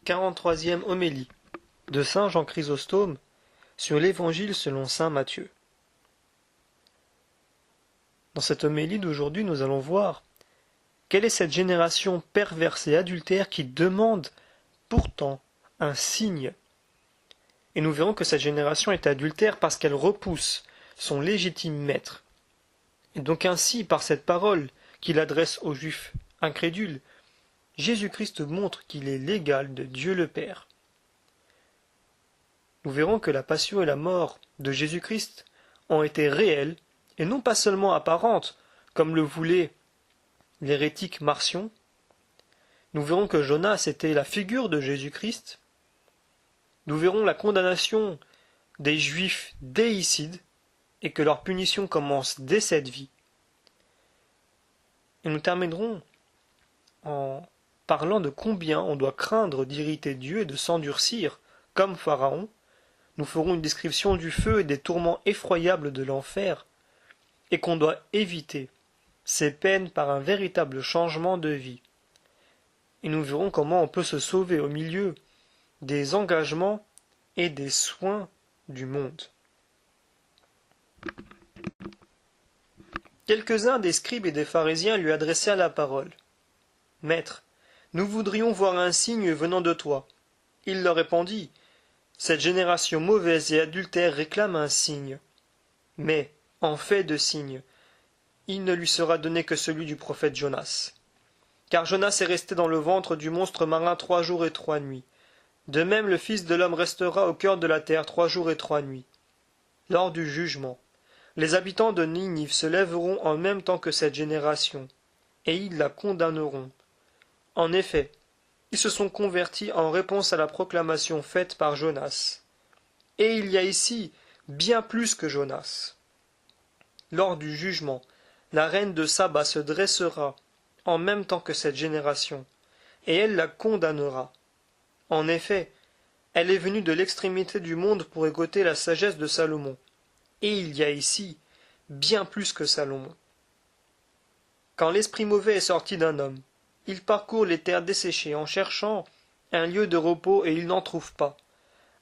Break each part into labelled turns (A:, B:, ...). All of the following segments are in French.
A: 43e homélie de saint Jean Chrysostome sur l'Évangile selon saint Matthieu. Dans cette homélie d'aujourd'hui, nous allons voir quelle est cette génération perverse et adultère qui demande pourtant un signe. Et nous verrons que cette génération est adultère parce qu'elle repousse son légitime maître. Et donc ainsi, par cette parole qu'il adresse aux Juifs incrédules, Jésus-Christ montre qu'il est l'égal de Dieu le Père. Nous verrons que la passion et la mort de Jésus-Christ ont été réelles et non pas seulement apparentes, comme le voulait l'hérétique Marcion. Nous verrons que Jonas était la figure de Jésus-Christ. Nous verrons la condamnation des Juifs déicides et que leur punition commence dès cette vie. Et nous terminerons en parlant de combien on doit craindre d'irriter Dieu et de s'endurcir, comme Pharaon. Nous ferons une description du feu et des tourments effroyables de l'enfer, et qu'on doit éviter ces peines par un véritable changement de vie. Et nous verrons comment on peut se sauver au milieu des engagements et des soins du monde. Quelques-uns des scribes et des pharisiens lui adressèrent la parole. « Maître, nous voudrions voir un signe venant de toi. » Il leur répondit, « Cette génération mauvaise et adultère réclame un signe. Mais, en fait de signe, il ne lui sera donné que celui du prophète Jonas. Car Jonas est resté dans le ventre du monstre marin 3 jours et 3 nuits. De même le Fils de l'homme restera au cœur de la terre 3 jours et 3 nuits. Lors du jugement, les habitants de Ninive se lèveront en même temps que cette génération, et ils la condamneront. En effet, ils se sont convertis en réponse à la proclamation faite par Jonas. Et il y a ici bien plus que Jonas. Lors du jugement, la reine de Saba se dressera en même temps que cette génération, et elle la condamnera. En effet, elle est venue de l'extrémité du monde pour écouter la sagesse de Salomon. Et il y a ici bien plus que Salomon. Quand l'esprit mauvais est sorti d'un homme, il parcourt les terres desséchées en cherchant un lieu de repos et il n'en trouve pas.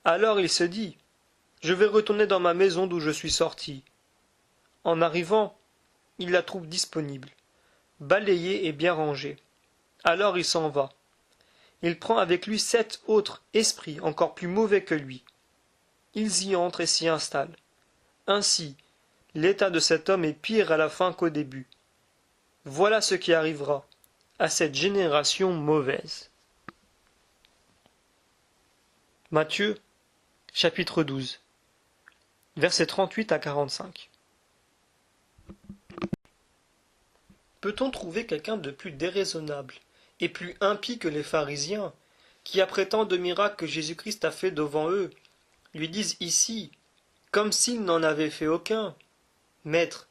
A: Alors il se dit « Je vais retourner dans ma maison d'où je suis sorti. » En arrivant, il la trouve disponible, balayée et bien rangée. Alors il s'en va. Il prend avec lui 7 autres esprits encore plus mauvais que lui. Ils y entrent et s'y installent. Ainsi, l'état de cet homme est pire à la fin qu'au début. Voilà ce qui arrivera à cette génération mauvaise. Matthieu, chapitre 12, versets 38 à 45. Peut-on trouver quelqu'un de plus déraisonnable et plus impie que les pharisiens, qui, après tant de miracles que Jésus-Christ a fait devant eux, lui disent ici, comme s'il n'en avait fait aucun, « Maître,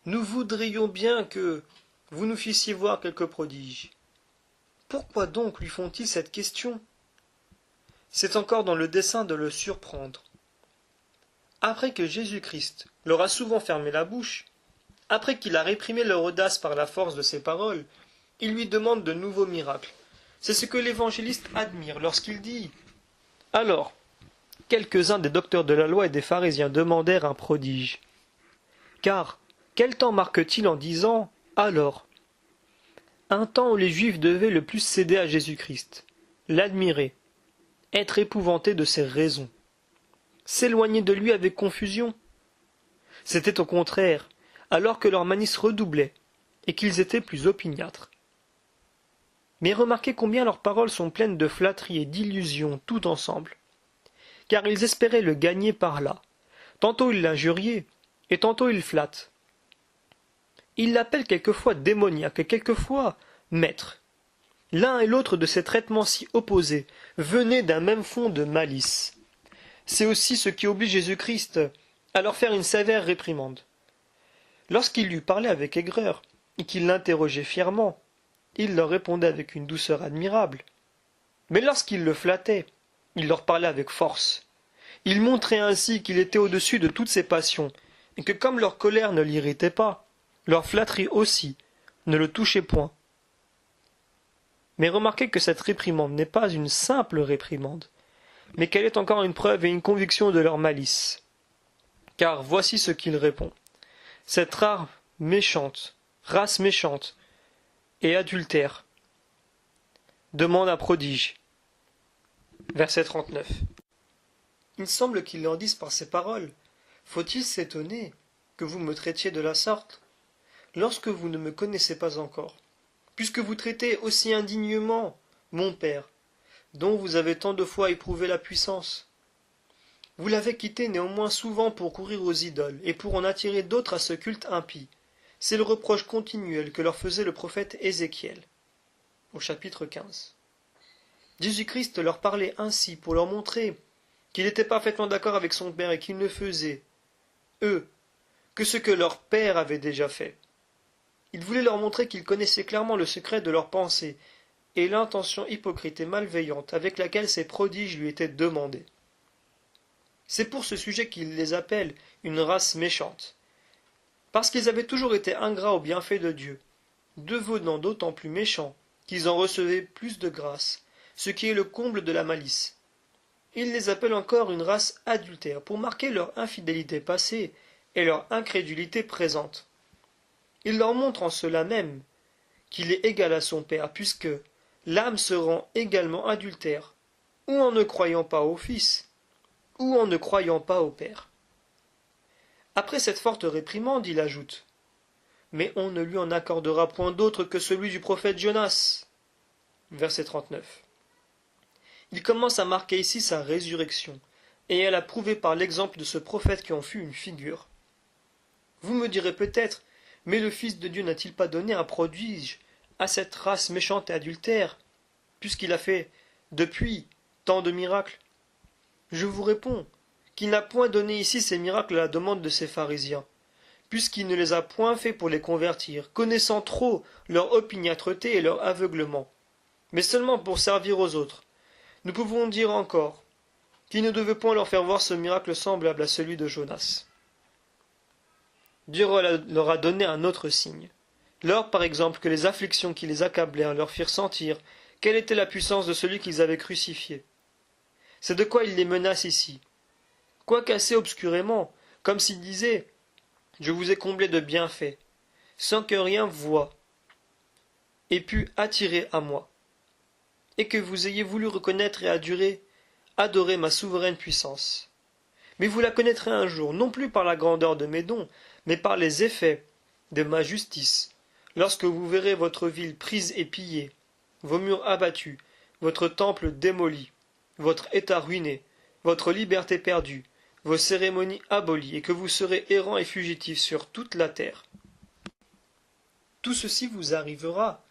A: nous voudrions bien que vous nous fissiez voir quelques prodiges. » Pourquoi donc lui font-ils cette question? C'est encore dans le dessein de le surprendre. Après que Jésus-Christ leur a souvent fermé la bouche, après qu'il a réprimé leur audace par la force de ses paroles, il lui demande de nouveaux miracles. C'est ce que l'évangéliste admire lorsqu'il dit « Alors, quelques-uns des docteurs de la loi et des pharisiens demandèrent un prodige. Car, quel temps marque-t-il en disant « Alors » Un temps où les Juifs devaient le plus céder à Jésus-Christ, l'admirer, être épouvantés de ses raisons, s'éloigner de lui avec confusion. C'était au contraire, alors que leur manie se redoublait et qu'ils étaient plus opiniâtres. Mais remarquez combien leurs paroles sont pleines de flatteries et d'illusions tout ensemble, car ils espéraient le gagner par là. Tantôt ils l'injuriaient, et tantôt ils flattent. Ils l'appellent quelquefois démoniaque et quelquefois maître. L'un et l'autre de ces traitements si opposés venaient d'un même fond de malice. C'est aussi ce qui oblige Jésus-Christ à leur faire une sévère réprimande. Lorsqu'il lui parlait avec aigreur et qu'il l'interrogeait fièrement, il leur répondait avec une douceur admirable. Mais lorsqu'il le flattait, il leur parlait avec force. Il montrait ainsi qu'il était au-dessus de toutes ses passions, et que comme leur colère ne l'irritait pas, leur flatterie aussi ne le touchait point. Mais remarquez que cette réprimande n'est pas une simple réprimande, mais qu'elle est encore une preuve et une conviction de leur malice. Car voici ce qu'il répond. Cette race méchante et adultère, demande un prodige. Verset 39. Il semble qu'ils leur disent par ces paroles, faut-il s'étonner que vous me traitiez de la sorte, lorsque vous ne me connaissez pas encore, puisque vous traitez aussi indignement mon Père, dont vous avez tant de fois éprouvé la puissance. Vous l'avez quitté néanmoins souvent pour courir aux idoles, et pour en attirer d'autres à ce culte impie. C'est le reproche continuel que leur faisait le prophète Ézéchiel, au chapitre 15. Jésus-Christ leur parlait ainsi pour leur montrer qu'il était parfaitement d'accord avec son Père et qu'il ne faisait, eux, que ce que leur Père avait déjà fait. Il voulait leur montrer qu'il connaissait clairement le secret de leurs pensées et l'intention hypocrite et malveillante avec laquelle ces prodiges lui étaient demandés. C'est pour ce sujet qu'il les appelle une race méchante, parce qu'ils avaient toujours été ingrats aux bienfaits de Dieu, devenant d'autant plus méchants qu'ils en recevaient plus de grâce, ce qui est le comble de la malice. Il les appelle encore une race adultère pour marquer leur infidélité passée et leur incrédulité présente. Il leur montre en cela même qu'il est égal à son Père, puisque l'âme se rend également adultère, ou en ne croyant pas au Fils, ou en ne croyant pas au Père. Après cette forte réprimande, il ajoute, mais on ne lui en accordera point d'autre que celui du prophète Jonas. Verset 39. Il commence à marquer ici sa résurrection, et elle a prouvé par l'exemple de ce prophète qui en fut une figure. Vous me direz peut-être, mais le Fils de Dieu n'a-t-il pas donné un prodige à cette race méchante et adultère, puisqu'il a fait, depuis, tant de miracles? Je vous réponds qu'il n'a point donné ici ces miracles à la demande de ces pharisiens, puisqu'il ne les a point faits pour les convertir, connaissant trop leur opiniâtreté et leur aveuglement, mais seulement pour servir aux autres. Nous pouvons dire encore qu'il ne devait point leur faire voir ce miracle semblable à celui de Jonas. Dieu leur a donné un autre signe. Lors, par exemple, que les afflictions qui les accablèrent leur firent sentir quelle était la puissance de celui qu'ils avaient crucifié. C'est de quoi il les menace ici. Quoique assez obscurément, comme s'il disait « Je vous ai comblé de bienfaits, sans que rien voie ait pu attirer à moi, et que vous ayez voulu reconnaître et adorer ma souveraine puissance. Mais vous la connaîtrez un jour, non plus par la grandeur de mes dons, mais par les effets de ma justice, lorsque vous verrez votre ville prise et pillée, vos murs abattus, votre temple démoli, votre état ruiné, votre liberté perdue, vos cérémonies abolies, et que vous serez errants et fugitifs sur toute la terre. Tout ceci vous arrivera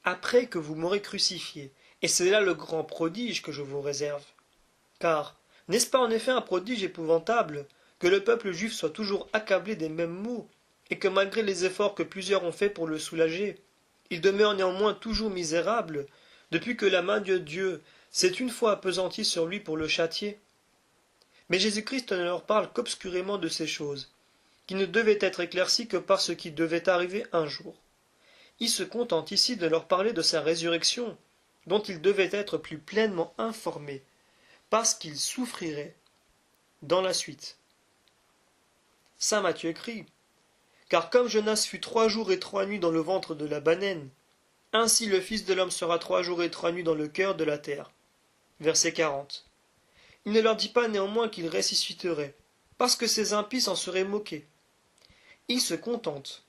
A: après que vous m'aurez crucifié, et c'est là le grand prodige que je vous réserve. Car, n'est-ce pas en effet un prodige épouvantable que le peuple juif soit toujours accablé des mêmes maux, et que malgré les efforts que plusieurs ont faits pour le soulager, il demeure néanmoins toujours misérable, depuis que la main de Dieu s'est une fois appesantie sur lui pour le châtier? Mais Jésus-Christ ne leur parle qu'obscurément de ces choses, qui ne devaient être éclaircies que par ce qui devait arriver un jour. Il se contente ici de leur parler de sa résurrection, dont ils devaient être plus pleinement informés, parce qu'ils souffriraient dans la suite. Saint Matthieu écrit, « Car comme Jonas fut 3 jours et 3 nuits dans le ventre de la baleine, ainsi le Fils de l'homme sera 3 jours et 3 nuits dans le cœur de la terre. » Verset 40. Il ne leur dit pas néanmoins qu'il ressusciterait, parce que ces impies s'en seraient moqués. Il se contente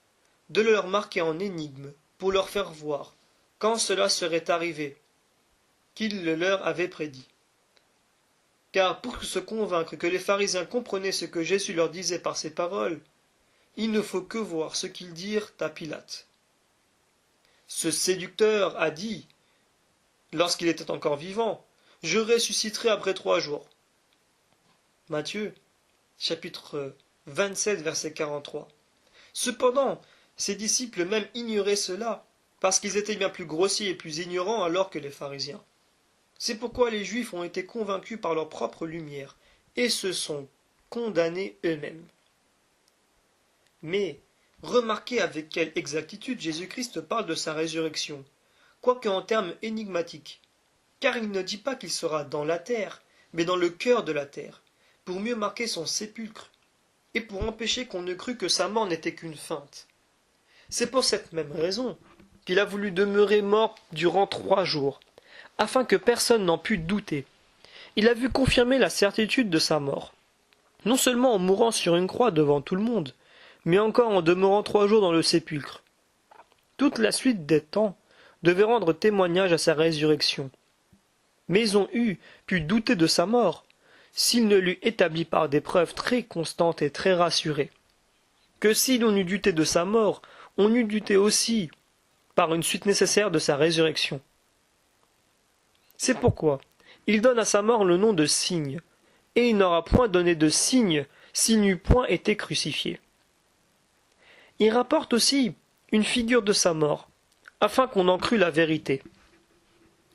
A: de le leur marquer en énigme pour leur faire voir quand cela serait arrivé, qu'il le leur avait prédit. Car pour se convaincre que les pharisiens comprenaient ce que Jésus leur disait par ces paroles, il ne faut que voir ce qu'ils dirent à Pilate. Ce séducteur a dit, lorsqu'il était encore vivant, « Je ressusciterai après 3 jours. » Matthieu, chapitre 27, verset 43. Cependant, ses disciples même ignoraient cela, parce qu'ils étaient bien plus grossiers et plus ignorants alors que les pharisiens. C'est pourquoi les Juifs ont été convaincus par leur propre lumière, et se sont condamnés eux-mêmes. Mais, remarquez avec quelle exactitude Jésus-Christ parle de sa résurrection, quoique en termes énigmatiques, car il ne dit pas qu'il sera dans la terre, mais dans le cœur de la terre, pour mieux marquer son sépulcre, et pour empêcher qu'on ne crût que sa mort n'était qu'une feinte. C'est pour cette même raison qu'il a voulu demeurer mort durant 3 jours, afin que personne n'en pût douter. Il a vu confirmer la certitude de sa mort, non seulement en mourant sur une croix devant tout le monde, mais encore en demeurant 3 jours dans le sépulcre. Toute la suite des temps devait rendre témoignage à sa résurrection. Mais ils ont pu douter de sa mort, s'il ne l'eût établi par des preuves très constantes et très rassurées. Que si l'on eût douté de sa mort, on eût douté aussi, par une suite nécessaire de sa résurrection. C'est pourquoi il donne à sa mort le nom de signe, et il n'aura point donné de signe s'il n'eût point été crucifié. Il rapporte aussi une figure de sa mort, afin qu'on en crût la vérité.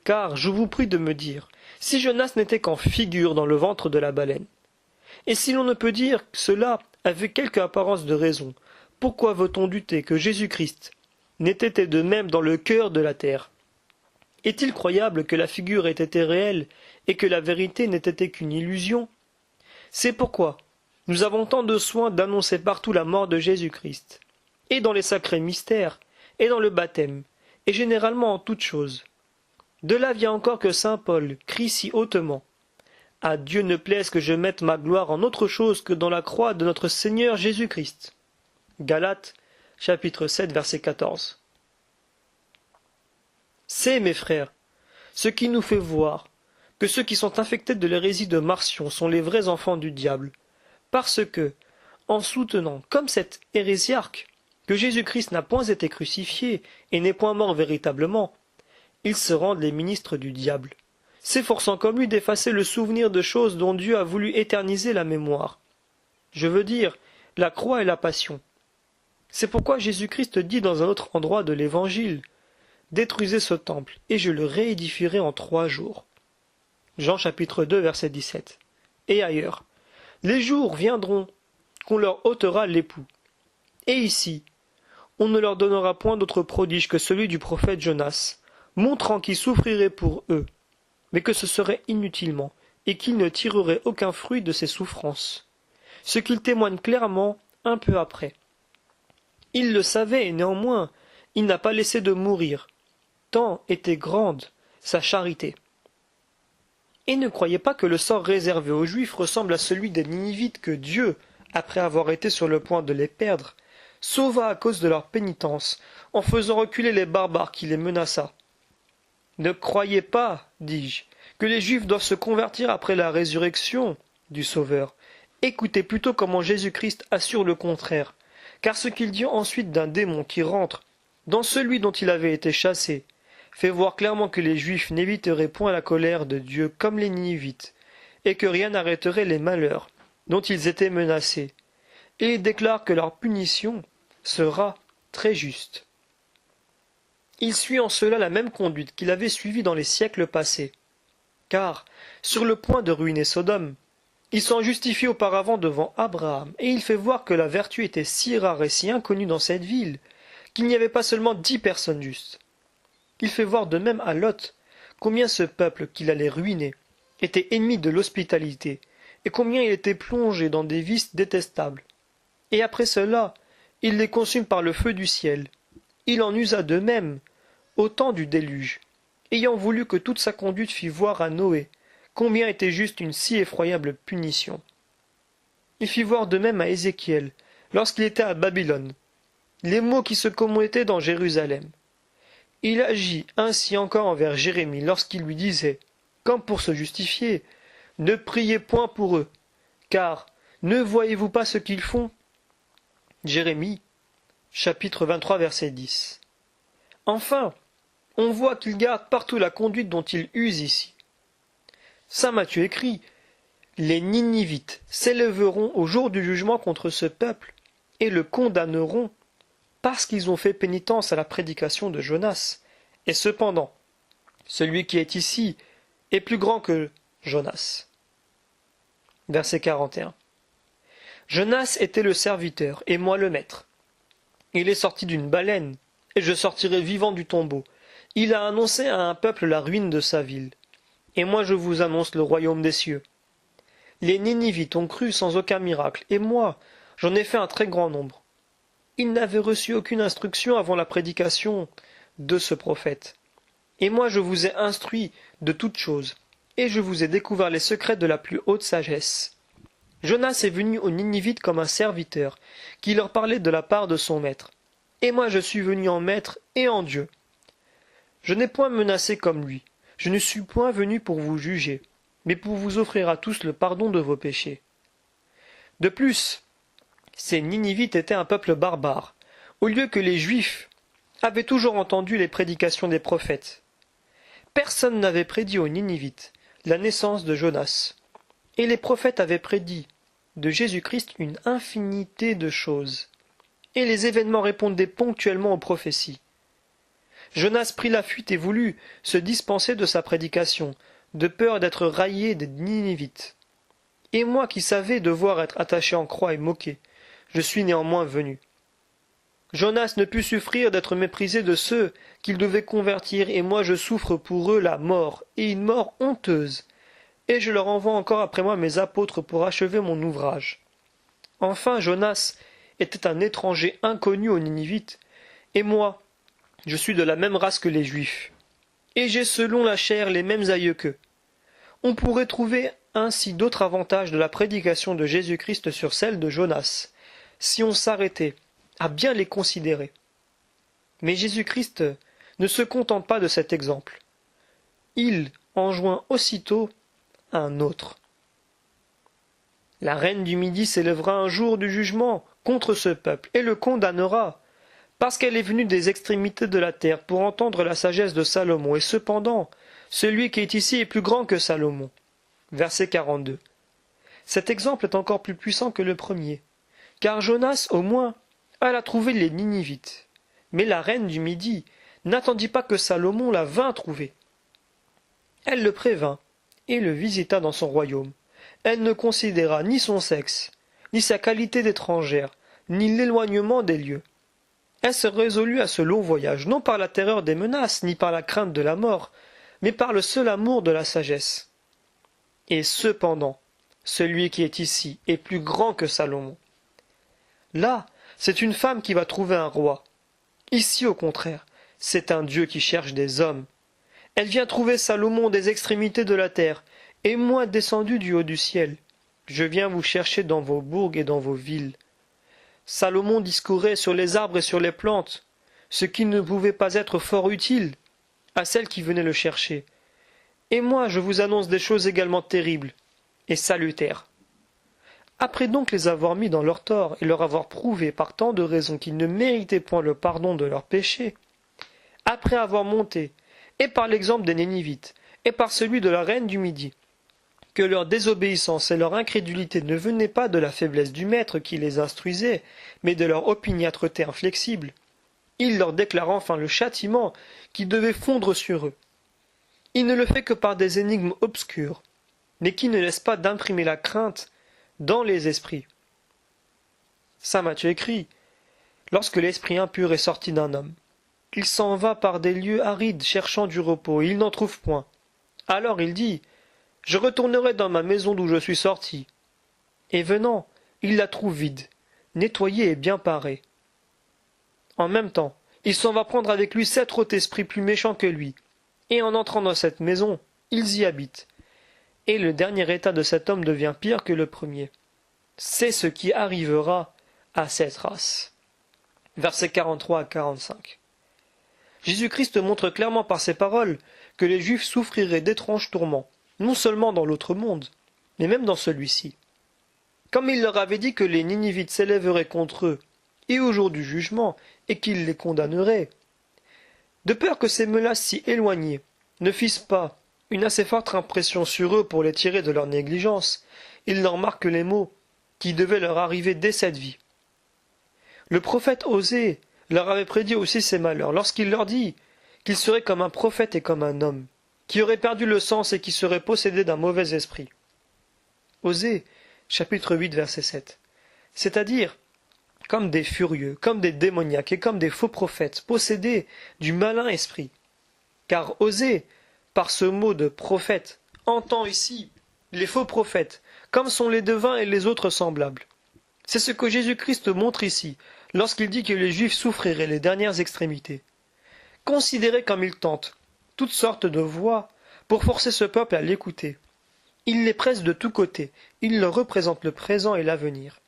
A: Car je vous prie de me dire, si Jonas n'était qu'en figure dans le ventre de la baleine, et si l'on ne peut dire cela avec quelque apparence de raison, pourquoi veut-on douter que Jésus-Christ n'ait été de même dans le cœur de la terre? Est-il croyable que la figure ait été réelle et que la vérité n'ait été qu'une illusion? C'est pourquoi nous avons tant de soin d'annoncer partout la mort de Jésus-Christ, et dans les sacrés mystères, et dans le baptême, et généralement en toutes choses. De là vient encore que saint Paul crie si hautement: « À Dieu ne plaise que je mette ma gloire en autre chose que dans la croix de notre Seigneur Jésus-Christ. » Galates, chapitre 7, verset 14. C'est, mes frères, ce qui nous fait voir que ceux qui sont infectés de l'hérésie de Marcion sont les vrais enfants du diable, parce que, en soutenant, comme cet hérésiarque, que Jésus-Christ n'a point été crucifié et n'est point mort véritablement, ils se rendent les ministres du diable, s'efforçant comme lui d'effacer le souvenir de choses dont Dieu a voulu éterniser la mémoire. Je veux dire, la croix et la passion. C'est pourquoi Jésus-Christ dit dans un autre endroit de l'Évangile: « Détruisez ce temple, et je le réédifierai en 3 jours. » Jean chapitre 2, verset 17. Et ailleurs: « Les jours viendront qu'on leur ôtera l'époux. » Et ici, on ne leur donnera point d'autre prodige que celui du prophète Jonas, montrant qu'il souffrirait pour eux, mais que ce serait inutilement, et qu'il ne tirerait aucun fruit de ses souffrances. Ce qu'il témoigne clairement un peu après. Il le savait, et néanmoins, il n'a pas laissé de mourir, tant était grande sa charité. Et ne croyez pas que le sort réservé aux Juifs ressemble à celui des Ninivites que Dieu, après avoir été sur le point de les perdre, sauva à cause de leur pénitence, en faisant reculer les barbares qui les menaça. Ne croyez pas, dis-je, que les Juifs doivent se convertir après la résurrection du Sauveur. Écoutez plutôt comment Jésus-Christ assure le contraire, car ce qu'il dit ensuite d'un démon qui rentre dans celui dont il avait été chassé fait voir clairement que les Juifs n'éviteraient point la colère de Dieu comme les Ninivites, et que rien n'arrêterait les malheurs dont ils étaient menacés, et il déclare que leur punition sera très juste. Il suit en cela la même conduite qu'il avait suivie dans les siècles passés, car, sur le point de ruiner Sodome, il s'en justifie auparavant devant Abraham, et il fait voir que la vertu était si rare et si inconnue dans cette ville, qu'il n'y avait pas seulement 10 personnes justes. Il fait voir de même à Lot combien ce peuple qu'il allait ruiner était ennemi de l'hospitalité, et combien il était plongé dans des vices détestables. Et après cela, il les consume par le feu du ciel. Il en usa de même au temps du déluge, ayant voulu que toute sa conduite fît voir à Noé combien était juste une si effroyable punition. Il fit voir de même à Ézéchiel, lorsqu'il était à Babylone, les maux qui se commettaient dans Jérusalem. Il agit ainsi encore envers Jérémie lorsqu'il lui disait, comme pour se justifier: « Ne priez point pour eux, car ne voyez-vous pas ce qu'ils font ?» Jérémie, chapitre 23, verset 10. Enfin, on voit qu'il garde partout la conduite dont il use ici. Saint Matthieu écrit: « Les Ninivites s'élèveront au jour du jugement contre ce peuple, et le condamneront, parce qu'ils ont fait pénitence à la prédication de Jonas. Et cependant, celui qui est ici est plus grand que Jonas. » Verset 41. Jonas était le serviteur, et moi le maître. Il est sorti d'une baleine, et je sortirai vivant du tombeau. Il a annoncé à un peuple la ruine de sa ville. Et moi je vous annonce le royaume des cieux. Les Ninivites ont cru sans aucun miracle, et moi, j'en ai fait un très grand nombre. Ils n'avaient reçu aucune instruction avant la prédication de ce prophète. Et moi je vous ai instruit de toutes choses, et je vous ai découvert les secrets de la plus haute sagesse. Jonas est venu aux Ninivites comme un serviteur, qui leur parlait de la part de son maître. Et moi je suis venu en maître et en Dieu. Je n'ai point menacé comme lui, je ne suis point venu pour vous juger, mais pour vous offrir à tous le pardon de vos péchés. De plus, ces Ninivites étaient un peuple barbare, au lieu que les Juifs avaient toujours entendu les prédications des prophètes. Personne n'avait prédit aux Ninivites la naissance de Jonas, et les prophètes avaient prédit de Jésus-Christ une infinité de choses, et les événements répondaient ponctuellement aux prophéties. Jonas prit la fuite et voulut se dispenser de sa prédication, de peur d'être raillé des Ninivites. Et moi qui savais devoir être attaché en croix et moqué, je suis néanmoins venu. Jonas ne put souffrir d'être méprisé de ceux qu'il devait convertir, et moi je souffre pour eux la mort, et une mort honteuse, et je leur envoie encore après moi mes apôtres pour achever mon ouvrage. Enfin Jonas était un étranger inconnu aux Ninivites, et moi, je suis de la même race que les Juifs, et j'ai selon la chair les mêmes aïeux qu'eux. On pourrait trouver ainsi d'autres avantages de la prédication de Jésus-Christ sur celle de Jonas, si on s'arrêtait à bien les considérer. Mais Jésus-Christ ne se contente pas de cet exemple. Il enjoint aussitôt un autre. La reine du Midi s'élèvera un jour du jugement contre ce peuple et le condamnera, parce qu'elle est venue des extrémités de la terre pour entendre la sagesse de Salomon, et cependant, celui qui est ici est plus grand que Salomon. Verset 42. Cet exemple est encore plus puissant que le premier, car Jonas, au moins, alla trouver les Ninivites. Mais la reine du Midi n'attendit pas que Salomon la vînt trouver. Elle le prévint et le visita dans son royaume. Elle ne considéra ni son sexe, ni sa qualité d'étrangère, ni l'éloignement des lieux. Elle se résolut à ce long voyage, non par la terreur des menaces, ni par la crainte de la mort, mais par le seul amour de la sagesse. Et cependant, celui qui est ici est plus grand que Salomon. Là, c'est une femme qui va trouver un roi. Ici, au contraire, c'est un Dieu qui cherche des hommes. Elle vient trouver Salomon des extrémités de la terre, et moi descendu du haut du ciel. Je viens vous chercher dans vos bourgs et dans vos villes. Salomon discourait sur les arbres et sur les plantes, ce qui ne pouvait pas être fort utile à celles qui venaient le chercher. Et moi je vous annonce des choses également terribles et salutaires. Après donc les avoir mis dans leur tort et leur avoir prouvé par tant de raisons qu'ils ne méritaient point le pardon de leurs péchés, après avoir monté, et par l'exemple des Nénivites, et par celui de la reine du Midi, que leur désobéissance et leur incrédulité ne venaient pas de la faiblesse du maître qui les instruisait, mais de leur opiniâtreté inflexible, il leur déclara enfin le châtiment qui devait fondre sur eux. Il ne le fait que par des énigmes obscures, mais qui ne laissent pas d'imprimer la crainte dans les esprits. Saint Matthieu écrit « Lorsque l'esprit impur est sorti d'un homme, il s'en va par des lieux arides cherchant du repos, et il n'en trouve point. Alors il dit « Je retournerai dans ma maison d'où je suis sorti. » Et venant, il la trouve vide, nettoyée et bien parée. En même temps, il s'en va prendre avec lui 7 autres esprits plus méchants que lui, et en entrant dans cette maison, ils y habitent. Et le dernier état de cet homme devient pire que le premier. C'est ce qui arrivera à cette race. Versets 43 à 45. Jésus-Christ montre clairement par ces paroles que les Juifs souffriraient d'étranges tourments, non seulement dans l'autre monde, mais même dans celui-ci. Comme il leur avait dit que les Ninivites s'élèveraient contre eux, et au jour du jugement, et qu'il les condamnerait, de peur que ces menaces si éloignées ne fissent pas une assez forte impression sur eux pour les tirer de leur négligence, il leur marque les mots qui devaient leur arriver dès cette vie. Le prophète Osée leur avait prédit aussi ces malheurs, lorsqu'il leur dit qu'ils seraient comme un prophète et comme un homme, qui aurait perdu le sens et qui serait possédé d'un mauvais esprit. Osée, chapitre 8, verset 7. C'est-à-dire, comme des furieux, comme des démoniaques et comme des faux prophètes, possédés du malin esprit. Car Osée, par ce mot de prophète, entend ici les faux prophètes, comme sont les devins et les autres semblables. C'est ce que Jésus-Christ montre ici, lorsqu'il dit que les Juifs souffriraient les dernières extrémités. Considérez comme il tente toutes sortes de voies pour forcer ce peuple à l'écouter. Il les presse de tous côtés, il leur représente le présent et l'avenir.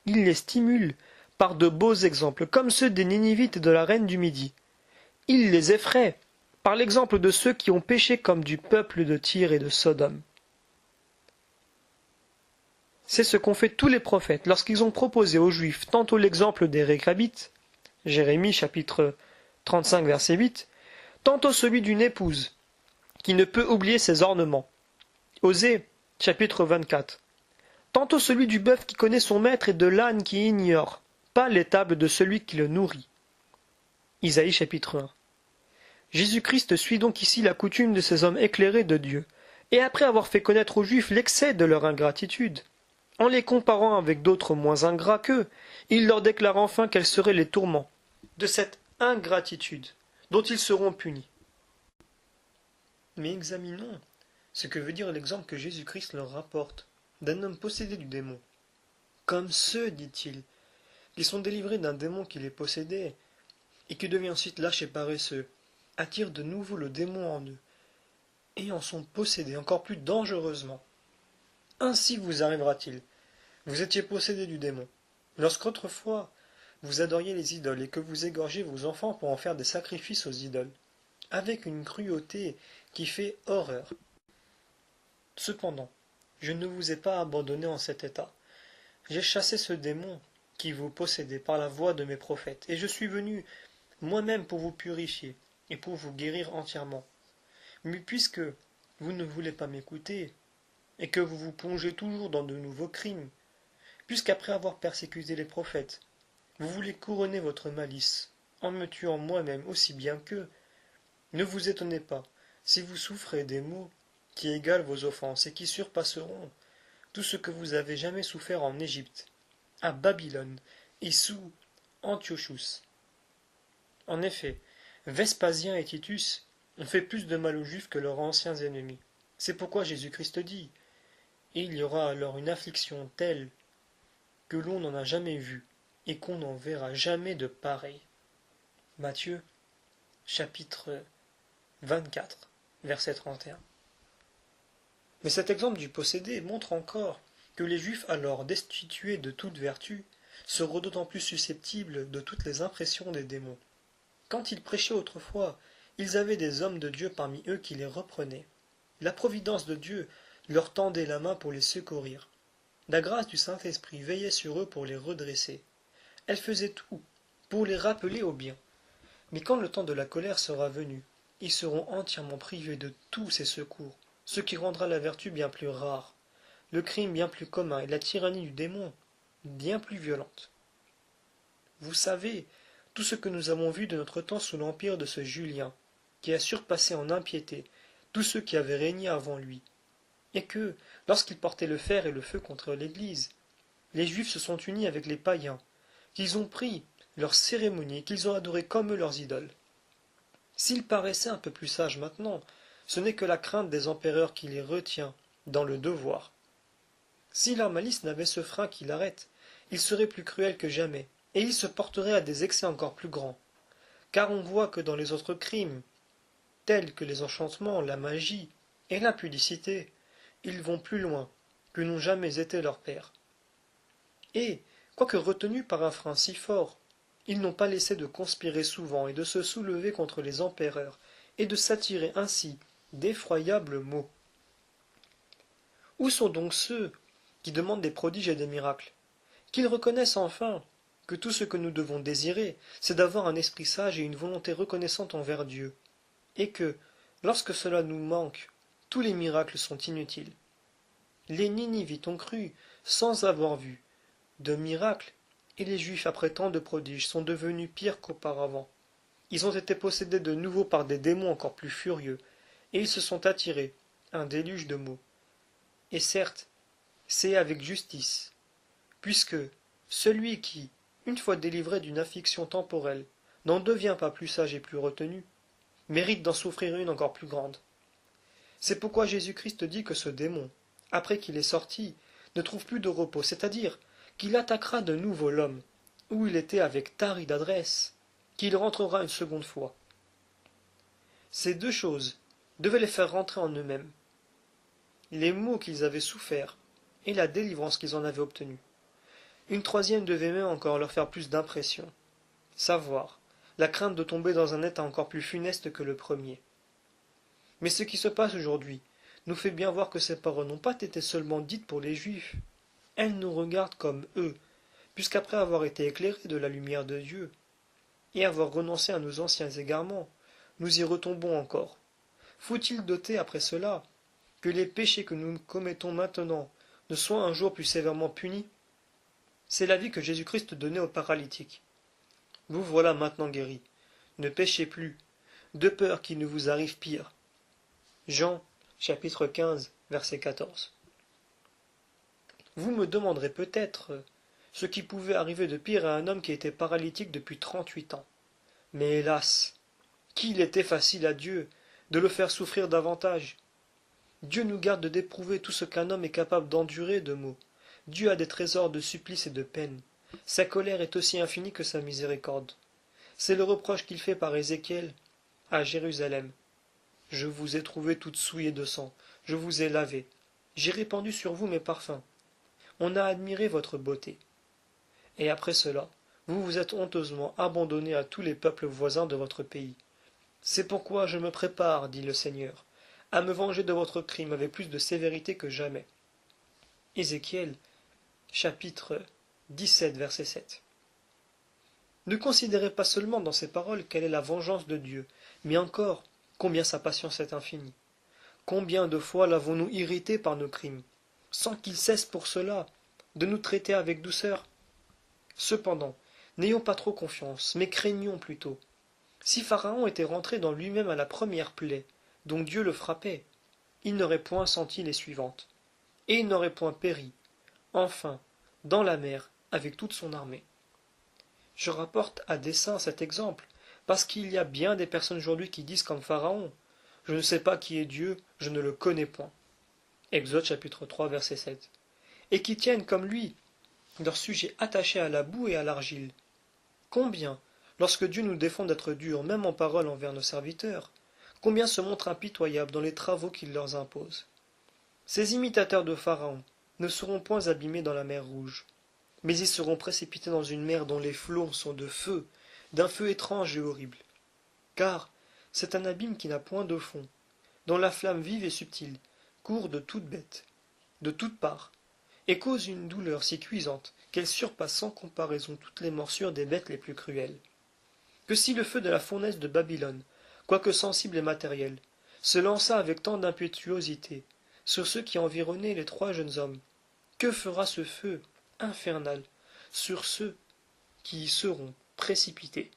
A: Il les stimule par de beaux exemples, comme ceux des Ninivites et de la reine du Midi. Il les effraie par l'exemple de ceux qui ont péché comme du peuple de Tyr et de Sodome. C'est ce qu'ont fait tous les prophètes lorsqu'ils ont proposé aux Juifs tantôt l'exemple des Réchabites, Jérémie chapitre 35 verset 8, tantôt celui d'une épouse qui ne peut oublier ses ornements, Osée chapitre 24, tantôt celui du bœuf qui connaît son maître et de l'âne qui ignore pas l'étable de celui qui le nourrit, Isaïe chapitre 1. Jésus-Christ suit donc ici la coutume de ces hommes éclairés de Dieu, et après avoir fait connaître aux Juifs l'excès de leur ingratitude, en les comparant avec d'autres moins ingrats qu'eux, il leur déclare enfin quels seraient les tourments de cette ingratitude dont ils seront punis. Mais examinons ce que veut dire l'exemple que Jésus-Christ leur rapporte d'un homme possédé du démon. Comme ceux, dit-il, qui sont délivrés d'un démon qui les possédait, et qui devient ensuite lâche et paresseux, attirent de nouveau le démon en eux, et en sont possédés encore plus dangereusement. Ainsi vous arrivera-t-il. Vous étiez possédé du démon, lorsqu'autrefois vous adoriez les idoles et que vous égorgiez vos enfants pour en faire des sacrifices aux idoles, avec une cruauté qui fait horreur. Cependant, je ne vous ai pas abandonné en cet état. J'ai chassé ce démon qui vous possédait par la voix de mes prophètes, et je suis venu moi-même pour vous purifier et pour vous guérir entièrement. Mais puisque vous ne voulez pas m'écouter, et que vous vous plongez toujours dans de nouveaux crimes, puisqu'après avoir persécuté les prophètes, vous voulez couronner votre malice, en me tuant moi-même aussi bien qu'eux, ne vous étonnez pas si vous souffrez des maux qui égalent vos offenses et qui surpasseront tout ce que vous avez jamais souffert en Égypte, à Babylone et sous Antiochus. En effet, Vespasien et Titus ont fait plus de mal aux Juifs que leurs anciens ennemis. C'est pourquoi Jésus-Christ dit, et il y aura alors une affliction telle que l'on n'en a jamais vu et qu'on n'en verra jamais de pareil. Matthieu, chapitre 24, verset 31. Mais cet exemple du possédé montre encore que les Juifs alors destitués de toute vertu seront d'autant plus susceptibles de toutes les impressions des démons. Quand ils prêchaient autrefois, ils avaient des hommes de Dieu parmi eux qui les reprenaient. La providence de Dieu leur tendait la main pour les secourir. La grâce du Saint-Esprit veillait sur eux pour les redresser. Elle faisait tout pour les rappeler au bien. Mais quand le temps de la colère sera venu, ils seront entièrement privés de tous ces secours, ce qui rendra la vertu bien plus rare, le crime bien plus commun et la tyrannie du démon bien plus violente. Vous savez tout ce que nous avons vu de notre temps sous l'empire de ce Julien, qui a surpassé en impiété tous ceux qui avaient régné avant lui, et que, lorsqu'il portait le fer et le feu contre l'Église, les Juifs se sont unis avec les païens, qu'ils ont pris leurs cérémonies et qu'ils ont adoré comme eux leurs idoles. S'ils paraissaient un peu plus sages maintenant, ce n'est que la crainte des empereurs qui les retient dans le devoir. Si leur malice n'avait ce frein qui l'arrête, ils seraient plus cruels que jamais, et ils se porteraient à des excès encore plus grands. Car on voit que dans les autres crimes, tels que les enchantements, la magie et l'impudicité, ils vont plus loin que n'ont jamais été leurs pères. Et, quoique retenus par un frein si fort, ils n'ont pas laissé de conspirer souvent et de se soulever contre les empereurs, et de s'attirer ainsi d'effroyables maux. Où sont donc ceux qui demandent des prodiges et des miracles? Qu'ils reconnaissent enfin que tout ce que nous devons désirer, c'est d'avoir un esprit sage et une volonté reconnaissante envers Dieu, et que, lorsque cela nous manque, tous les miracles sont inutiles. Les Ninivites ont cru, sans avoir vu de miracles, et les Juifs, après tant de prodiges, sont devenus pires qu'auparavant. Ils ont été possédés de nouveau par des démons encore plus furieux, et ils se sont attirés un déluge de maux. Et certes, c'est avec justice, puisque celui qui, une fois délivré d'une affliction temporelle, n'en devient pas plus sage et plus retenu, mérite d'en souffrir une encore plus grande. C'est pourquoi Jésus-Christ dit que ce démon, après qu'il est sorti, ne trouve plus de repos, c'est-à-dire qu'il attaquera de nouveau l'homme, où il était avec tant d'adresse, qu'il rentrera une seconde fois. Ces deux choses devaient les faire rentrer en eux-mêmes, les maux qu'ils avaient soufferts et la délivrance qu'ils en avaient obtenue. Une troisième devait même encore leur faire plus d'impression, savoir la crainte de tomber dans un état encore plus funeste que le premier. Mais ce qui se passe aujourd'hui nous fait bien voir que ces paroles n'ont pas été seulement dites pour les Juifs, elles nous regardent comme eux, puisqu'après avoir été éclairés de la lumière de Dieu, et avoir renoncé à nos anciens égarements, nous y retombons encore. Faut-il doter après cela que les péchés que nous commettons maintenant ne soient un jour plus sévèrement punis? C'est l'avis que Jésus-Christ donnait aux paralytiques. Vous voilà maintenant guéris. Ne péchez plus, de peur qu'il ne vous arrive pire. Jean, chapitre 15, verset 14. Vous me demanderez peut-être ce qui pouvait arriver de pire à un homme qui était paralytique depuis 38 ans. Mais hélas, qu'il était facile à Dieu de le faire souffrir davantage. Dieu nous garde d'éprouver tout ce qu'un homme est capable d'endurer de maux. Dieu a des trésors de supplices et de peines. Sa colère est aussi infinie que sa miséricorde. C'est le reproche qu'il fait par Ézéchiel à Jérusalem. Je vous ai trouvé toute souillée de sang, je vous ai lavé, j'ai répandu sur vous mes parfums. On a admiré votre beauté. Et après cela, vous vous êtes honteusement abandonné à tous les peuples voisins de votre pays. C'est pourquoi je me prépare, dit le Seigneur, à me venger de votre crime avec plus de sévérité que jamais. Ézéchiel, chapitre 17, verset 7. Ne considérez pas seulement dans ces paroles quelle est la vengeance de Dieu, mais encore combien sa patience est infinie. Combien de fois l'avons-nous irrité par nos crimes, sans qu'il cesse pour cela de nous traiter avec douceur? Cependant, n'ayons pas trop confiance, mais craignons plutôt. Si Pharaon était rentré dans lui-même à la première plaie, dont Dieu le frappait, il n'aurait point senti les suivantes, et il n'aurait point péri, enfin, dans la mer, avec toute son armée. Je rapporte à dessein cet exemple, parce qu'il y a bien des personnes aujourd'hui qui disent comme Pharaon, je ne sais pas qui est Dieu, je ne le connais point. Exode chapitre 3 verset 7. Et qui tiennent comme lui leur sujet attaché à la boue et à l'argile. Combien, lorsque Dieu nous défend d'être durs, même en parole envers nos serviteurs, combien se montrent impitoyables dans les travaux qu'il leur impose. Ces imitateurs de Pharaon ne seront point abîmés dans la mer Rouge, mais ils seront précipités dans une mer dont les flots sont de feu, d'un feu étrange et horrible. Car c'est un abîme qui n'a point de fond, dont la flamme vive et subtile court de toutes bêtes, de toutes parts, et cause une douleur si cuisante qu'elle surpasse sans comparaison toutes les morsures des bêtes les plus cruelles. Que si le feu de la fournaise de Babylone, quoique sensible et matériel, se lança avec tant d'impétuosité sur ceux qui environnaient les trois jeunes hommes, que fera ce feu infernal sur ceux qui y seront précipités?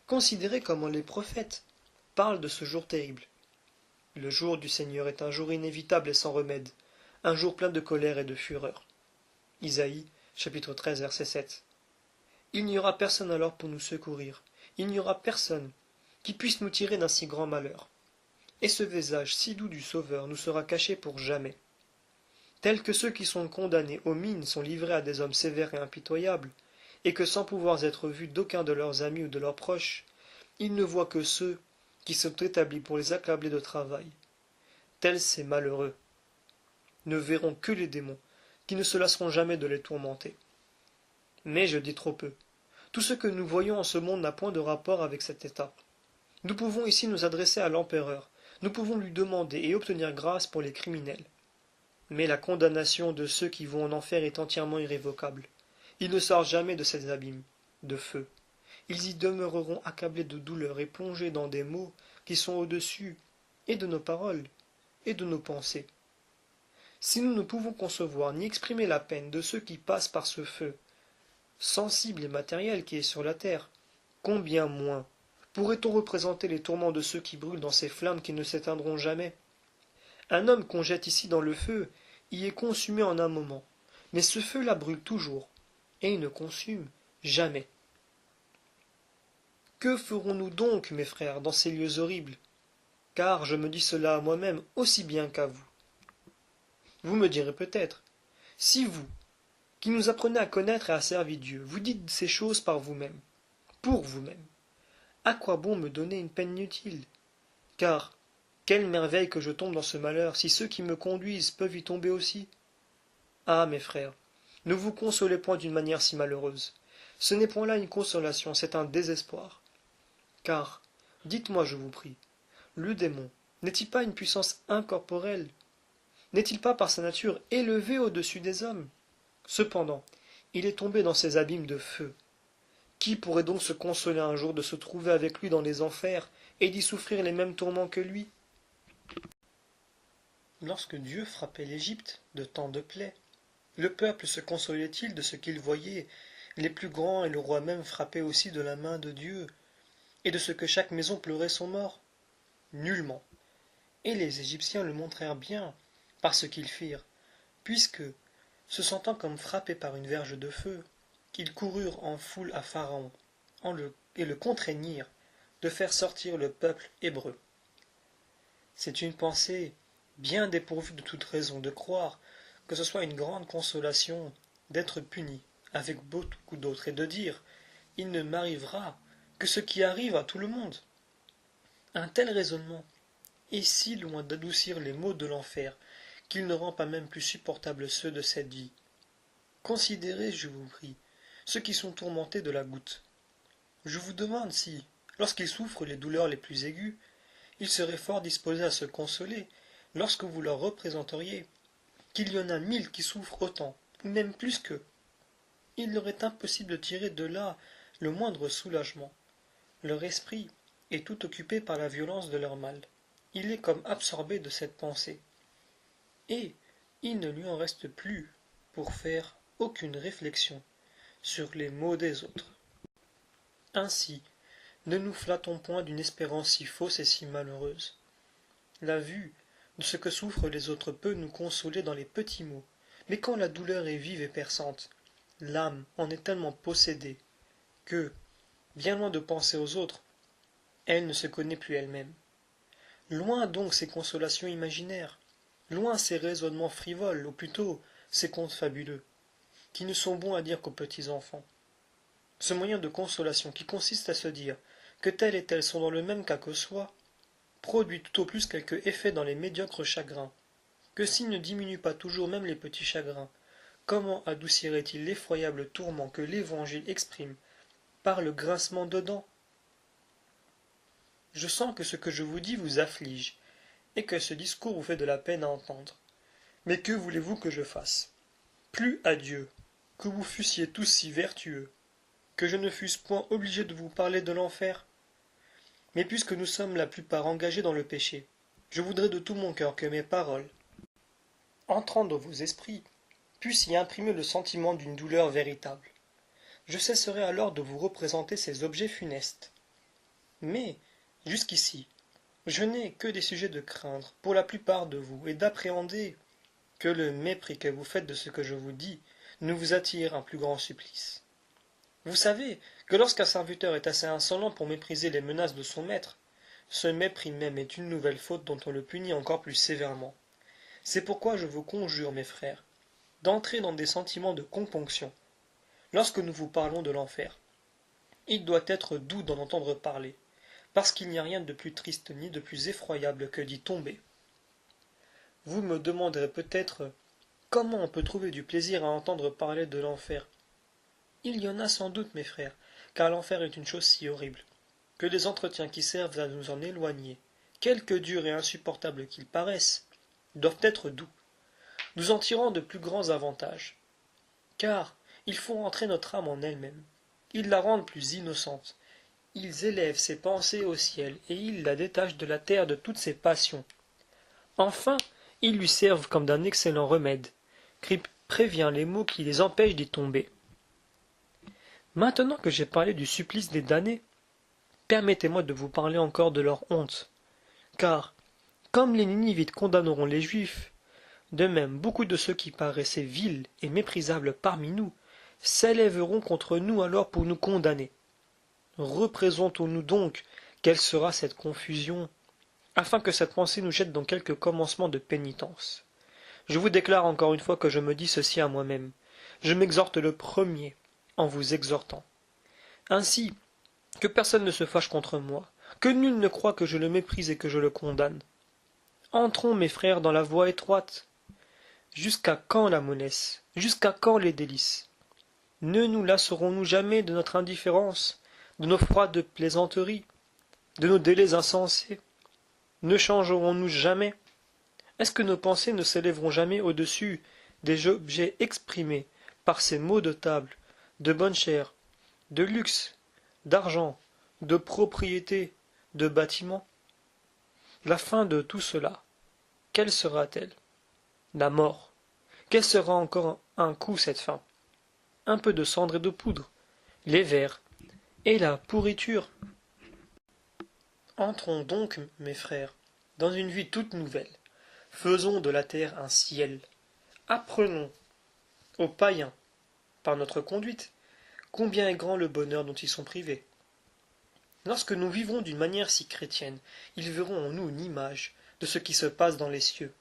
A: Considérez comment les prophètes parlent de ce jour terrible. Le jour du Seigneur est un jour inévitable et sans remède, un jour plein de colère et de fureur. Isaïe, chapitre 13, verset 7. Il n'y aura personne alors pour nous secourir, il n'y aura personne qui puisse nous tirer d'un si grand malheur. Et ce visage si doux du Sauveur nous sera caché pour jamais. Tels que ceux qui sont condamnés aux mines sont livrés à des hommes sévères et impitoyables, et que sans pouvoir être vus d'aucun de leurs amis ou de leurs proches, ils ne voient que ceux qui sont établis pour les accabler de travail. Tels ces malheureux ne verront que les démons, qui ne se lasseront jamais de les tourmenter. Mais je dis trop peu. Tout ce que nous voyons en ce monde n'a point de rapport avec cet état. Nous pouvons ici nous adresser à l'empereur, nous pouvons lui demander et obtenir grâce pour les criminels. Mais la condamnation de ceux qui vont en enfer est entièrement irrévocable. Ils ne sortent jamais de ces abîmes de feu. Ils y demeureront accablés de douleur et plongés dans des maux qui sont au-dessus et de nos paroles et de nos pensées. Si nous ne pouvons concevoir ni exprimer la peine de ceux qui passent par ce feu, sensible et matériel qui est sur la terre, combien moins pourrait-on représenter les tourments de ceux qui brûlent dans ces flammes qui ne s'éteindront jamais? Un homme qu'on jette ici dans le feu y est consumé en un moment, mais ce feu-là brûle toujours, et il ne consume jamais. Que ferons-nous donc, mes frères, dans ces lieux horribles? Car je me dis cela à moi-même aussi bien qu'à vous. Vous me direz peut-être, si vous, qui nous apprenez à connaître et à servir Dieu, vous dites ces choses par vous-même, pour vous-même, à quoi bon me donner une peine inutile? Car, quelle merveille que je tombe dans ce malheur, si ceux qui me conduisent peuvent y tomber aussi. Ah, mes frères, ne vous consolez point d'une manière si malheureuse. Ce n'est point là une consolation, c'est un désespoir. Car, dites-moi, je vous prie, le démon n'est-il pas une puissance incorporelle? N'est-il pas par sa nature élevé au-dessus des hommes? Cependant, il est tombé dans ces abîmes de feu. Qui pourrait donc se consoler un jour de se trouver avec lui dans les enfers et d'y souffrir les mêmes tourments que lui? Lorsque Dieu frappait l'Égypte de tant de plaies, le peuple se consolait-il de ce qu'il voyait les plus grands et le roi même frapper aussi de la main de Dieu, et de ce que chaque maison pleurait son mort? Nullement. Et les Égyptiens le montrèrent bien par ce qu'ils firent, puisque, se sentant comme frappés par une verge de feu, ils coururent en foule à Pharaon, et le contraignirent de faire sortir le peuple hébreu. C'est une pensée bien dépourvue de toute raison de croire que ce soit une grande consolation d'être puni avec beaucoup d'autres et de dire il ne m'arrivera que ce qui arrive à tout le monde. Un tel raisonnement est si loin d'adoucir les maux de l'enfer qu'il ne rend pas même plus supportables ceux de cette vie. Considérez, je vous prie, ceux qui sont tourmentés de la goutte. Je vous demande si, lorsqu'ils souffrent les douleurs les plus aiguës, ils seraient fort disposés à se consoler lorsque vous leur représenteriez qu'il y en a 1000 qui souffrent autant, ou même plus qu'eux. Il leur est impossible de tirer de là le moindre soulagement. Leur esprit est tout occupé par la violence de leur mal. Il est comme absorbé de cette pensée. Et il ne lui en reste plus pour faire aucune réflexion sur les maux des autres. Ainsi, ne nous flattons point d'une espérance si fausse et si malheureuse. La vue de ce que souffrent les autres peut nous consoler dans les petits mots, mais quand la douleur est vive et perçante, l'âme en est tellement possédée que, bien loin de penser aux autres, elle ne se connaît plus elle-même. Loin donc ces consolations imaginaires, loin ces raisonnements frivoles, ou plutôt ces contes fabuleux, qui ne sont bons à dire qu'aux petits enfants. Ce moyen de consolation qui consiste à se dire que tel et tel sont dans le même cas que soi, produit tout au plus quelque effet dans les médiocres chagrins, que s'il ne diminue pas toujours même les petits chagrins, comment adoucirait-il l'effroyable tourment que l'Évangile exprime par le grincement de dents? Je sens que ce que je vous dis vous afflige, et que ce discours vous fait de la peine à entendre. Mais que voulez-vous que je fasse? Plus à Dieu, que vous fussiez tous si vertueux, que je ne fusse point obligé de vous parler de l'enfer. Mais puisque nous sommes la plupart engagés dans le péché, je voudrais de tout mon cœur que mes paroles, entrant dans vos esprits, puissent y imprimer le sentiment d'une douleur véritable. Je cesserai alors de vous représenter ces objets funestes. Mais, jusqu'ici, je n'ai que des sujets de craindre pour la plupart de vous et d'appréhender que le mépris que vous faites de ce que je vous dis ne vous attire un plus grand supplice. Vous savez que lorsqu'un serviteur est assez insolent pour mépriser les menaces de son maître, ce mépris même est une nouvelle faute dont on le punit encore plus sévèrement. C'est pourquoi je vous conjure, mes frères, d'entrer dans des sentiments de componction. Lorsque nous vous parlons de l'enfer, il doit être doux d'en entendre parler, parce qu'il n'y a rien de plus triste ni de plus effroyable que d'y tomber. Vous me demanderez peut-être comment on peut trouver du plaisir à entendre parler de l'enfer. Il y en a sans doute, mes frères, car l'enfer est une chose si horrible, que les entretiens qui servent à nous en éloigner, quelque durs et insupportables qu'ils paraissent, doivent être doux. Nous en tirons de plus grands avantages, car ils font entrer notre âme en elle-même, ils la rendent plus innocente, ils élèvent ses pensées au ciel, et ils la détachent de la terre de toutes ses passions. Enfin, ils lui servent comme d'un excellent remède, qui prévient les maux qui les empêchent d'y tomber. Maintenant que j'ai parlé du supplice des damnés, permettez-moi de vous parler encore de leur honte, car, comme les Ninivites condamneront les Juifs, de même beaucoup de ceux qui paraissaient vils et méprisables parmi nous s'élèveront contre nous alors pour nous condamner. Représentons-nous donc quelle sera cette confusion, afin que cette pensée nous jette dans quelque commencement de pénitence. Je vous déclare encore une fois que je me dis ceci à moi-même. Je m'exhorte le premier en vous exhortant. Ainsi, que personne ne se fâche contre moi, que nul ne croie que je le méprise et que je le condamne. Entrons, mes frères, dans la voie étroite. Jusqu'à quand la mollesse? Jusqu'à quand les délices? Ne nous lasserons-nous jamais de notre indifférence, de nos froides plaisanteries, de nos délais insensés? Ne changerons-nous jamais? Est-ce que nos pensées ne s'élèveront jamais au-dessus des objets exprimés par ces mots de table, de bonne chère, de luxe, d'argent, de propriété, de bâtiment? La fin de tout cela, quelle sera-t-elle? La mort. Quel sera encore un coup cette fin? Un peu de cendre et de poudre, les vers, et la pourriture. Entrons donc, mes frères, dans une vie toute nouvelle. Faisons de la terre un ciel. Apprenons aux païens, par notre conduite, combien est grand le bonheur dont ils sont privés. Lorsque nous vivons d'une manière si chrétienne, ils verront en nous une image de ce qui se passe dans les cieux.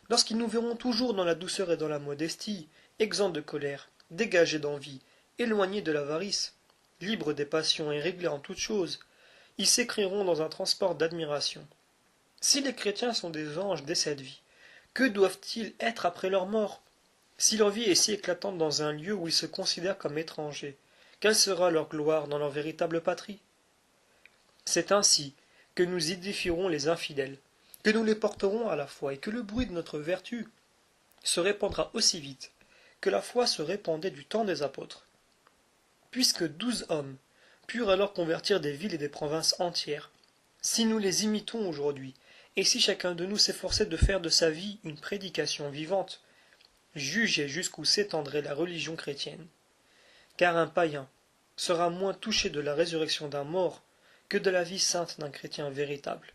A: Lorsqu'ils nous verront toujours dans la douceur et dans la modestie, exempts de colère, dégagés d'envie, éloignés de l'avarice, libres des passions et réglés en toutes choses, ils s'écrieront dans un transport d'admiration. Si les chrétiens sont des anges dès cette vie, que doivent-ils être après leur mort? Si leur vie est si éclatante dans un lieu où ils se considèrent comme étrangers, quelle sera leur gloire dans leur véritable patrie? C'est ainsi que nous édifierons les infidèles, que nous les porterons à la foi, et que le bruit de notre vertu se répandra aussi vite que la foi se répandait du temps des apôtres. Puisque 12 hommes purent alors convertir des villes et des provinces entières, si nous les imitons aujourd'hui, et si chacun de nous s'efforçait de faire de sa vie une prédication vivante, jugez jusqu'où s'étendrait la religion chrétienne. Car un païen sera moins touché de la résurrection d'un mort que de la vie sainte d'un chrétien véritable.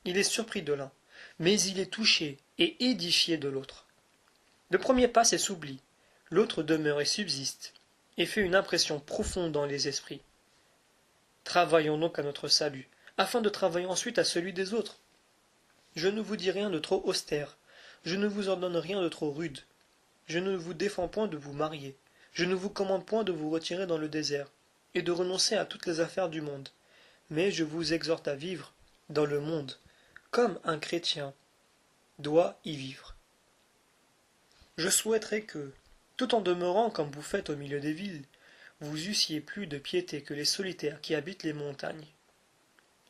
A: Il est surpris de l'un, mais il est touché et édifié de l'autre. Le premier passe et s'oublie, l'autre demeure et subsiste, et fait une impression profonde dans les esprits. Travaillons donc à notre salut, afin de travailler ensuite à celui des autres. Je ne vous dis rien de trop austère, je ne vous ordonne rien de trop rude, je ne vous défends point de vous marier, je ne vous commande point de vous retirer dans le désert, et de renoncer à toutes les affaires du monde, mais je vous exhorte à vivre dans le monde, comme un chrétien doit y vivre. Je souhaiterais que, tout en demeurant comme vous faites au milieu des villes, vous eussiez plus de piété que les solitaires qui habitent les montagnes.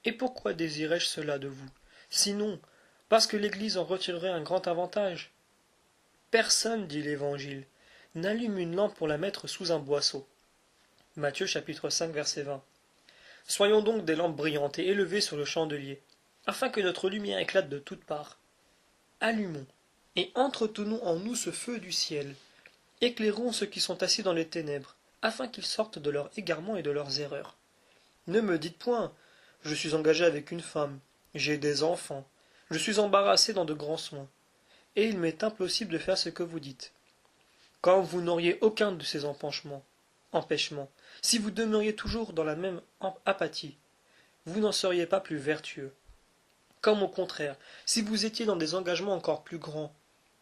A: Et pourquoi désirais-je cela de vous? Sinon, parce que l'Église en retirerait un grand avantage. Personne, dit l'Évangile, n'allume une lampe pour la mettre sous un boisseau. Matthieu chapitre 5 verset 20. Soyons donc des lampes brillantes et élevées sur le chandelier, afin que notre lumière éclate de toutes parts. Allumons, et entretenons en nous ce feu du ciel. Éclairons ceux qui sont assis dans les ténèbres, afin qu'ils sortent de leur égarement et de leurs erreurs. Ne me dites point, je suis engagé avec une femme, j'ai des enfants, je suis embarrassé dans de grands soins, et il m'est impossible de faire ce que vous dites. Quand vous n'auriez aucun de ces empêchements, si vous demeuriez toujours dans la même apathie, vous n'en seriez pas plus vertueux. Comme au contraire, si vous étiez dans des engagements encore plus grands,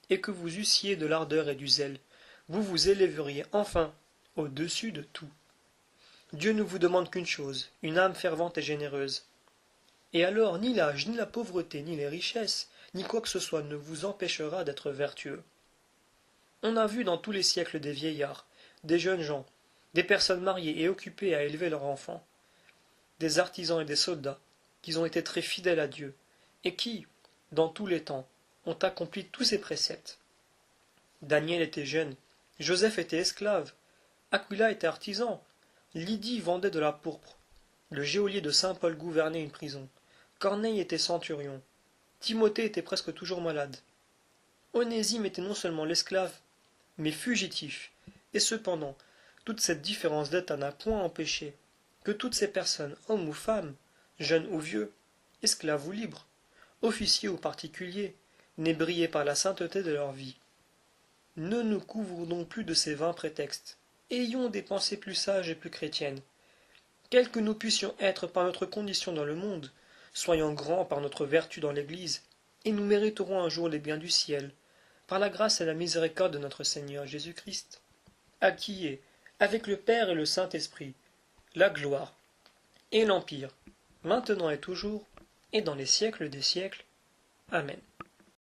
A: et que vous eussiez de l'ardeur et du zèle, vous vous élèveriez enfin au-dessus de tout. Dieu ne vous demande qu'une chose, une âme fervente et généreuse. Et alors ni l'âge, ni la pauvreté, ni les richesses, ni quoi que ce soit ne vous empêchera d'être vertueux. On a vu dans tous les siècles des vieillards, des jeunes gens, des personnes mariées et occupées à élever leurs enfants, des artisans et des soldats, qui ont été très fidèles à Dieu, et qui, dans tous les temps, ont accompli tous ses préceptes. Daniel était jeune, Joseph était esclave, Aquila était artisan, Lydie vendait de la pourpre, le geôlier de saint Paul gouvernait une prison, Corneille était centurion, Timothée était presque toujours malade. Onésime était non seulement l'esclave, mais fugitif, et cependant, toute cette différence d'état n'a point empêché que toutes ces personnes, hommes ou femmes, jeunes ou vieux, esclaves ou libres, officiers ou particuliers, n'aient brillé par la sainteté de leur vie. Ne nous couvrons donc plus de ces vains prétextes. Ayons des pensées plus sages et plus chrétiennes. quels que nous puissions être par notre condition dans le monde, soyons grands par notre vertu dans l'Église, et nous mériterons un jour les biens du ciel, par la grâce et la miséricorde de notre Seigneur Jésus-Christ, à qui est, avec le Père et le Saint-Esprit, la gloire et l'Empire, maintenant et toujours, et dans les siècles des siècles. Amen.